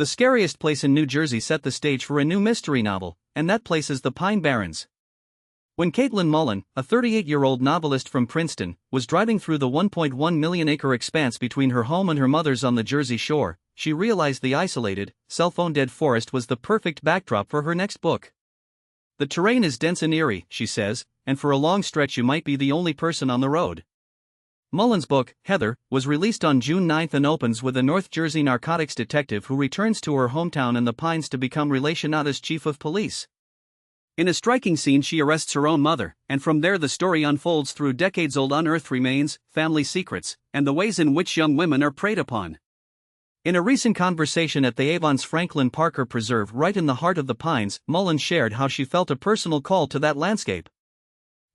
The Scariest place in New Jersey set the stage for a new mystery novel, and that place is the Pine Barrens. When Caitlin Mullen, a 38-year-old novelist from Princeton, was driving through the 1.1 million-acre expanse between her home and her mother's on the Jersey Shore, she realized the isolated, cell-phone-dead forest was the perfect backdrop for her next book. The terrain is dense and eerie, she says, and for a long stretch you might be the only person on the road. Mullen's book, Heather, was released on June 9 and opens with a North Jersey narcotics detective who returns to her hometown in the Pines to become Relacionado's chief of police. In a striking scene, she arrests her own mother, and from there the story unfolds through decades-old unearthed remains, family secrets, and the ways in which young women are preyed upon. In a recent conversation at the Avon's Franklin Parker Preserve right in the heart of the Pines, Mullen shared how she felt a personal call to that landscape.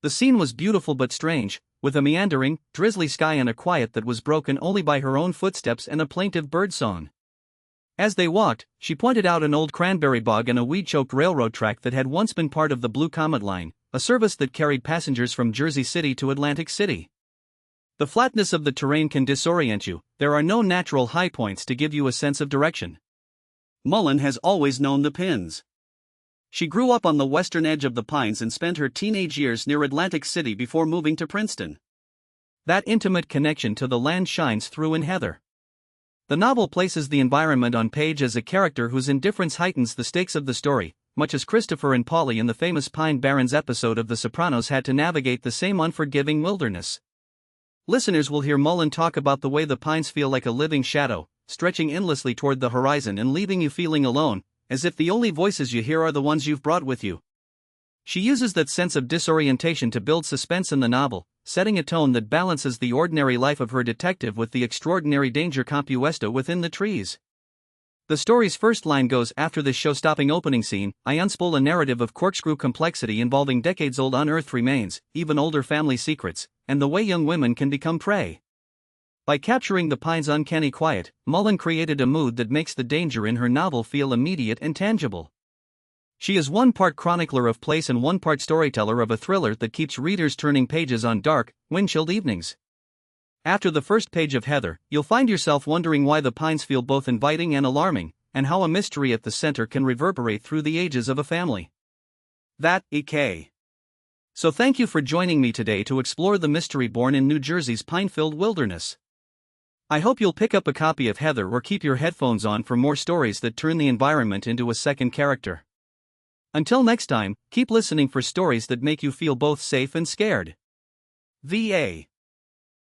The scene was beautiful but strange, with a meandering, drizzly sky and a quiet that was broken only by her own footsteps and a plaintive birdsong. As they walked, she pointed out an old cranberry bog and a weed-choked railroad track that had once been part of the Blue Comet Line, a service that carried passengers from Jersey City to Atlantic City. The flatness of the terrain can disorient you, there are no natural high points to give you a sense of direction. Mullen has always known the Pins. She grew up on the western edge of the Pines and spent her teenage years near Atlantic City before moving to Princeton. That intimate connection to the land shines through in Heather. The novel places the environment on page as a character whose indifference heightens the stakes of the story, much as Christopher and Polly in the famous Pine Barrens episode of The Sopranos had to navigate the same unforgiving wilderness. Listeners will hear Mullen talk about the way the pines feel like a living shadow, stretching endlessly toward the horizon and leaving you feeling alone, as if the only voices you hear are the ones you've brought with you. She uses that sense of disorientation to build suspense in the novel, setting a tone that balances the ordinary life of her detective with the extraordinary danger compuesto within the trees. The story's first line goes, after this show-stopping opening scene, I unspool a narrative of corkscrew complexity involving decades-old unearthed remains, even older family secrets, and the way young women can become prey. By capturing the Pines' uncanny quiet, Mullen created a mood that makes the danger in her novel feel immediate and tangible. She is one part chronicler of place and one part storyteller of a thriller that keeps readers turning pages on dark, wind-chilled evenings. After the first page of Heather, you'll find yourself wondering why the Pines feel both inviting and alarming, and how a mystery at the center can reverberate through the ages of a family. E.K. So thank you for joining me today to explore the mystery born in New Jersey's pine-filled wilderness. I hope you'll pick up a copy of Heather or keep your headphones on for more stories that turn the environment into a second character. Until next time, keep listening for stories that make you feel both safe and scared. VA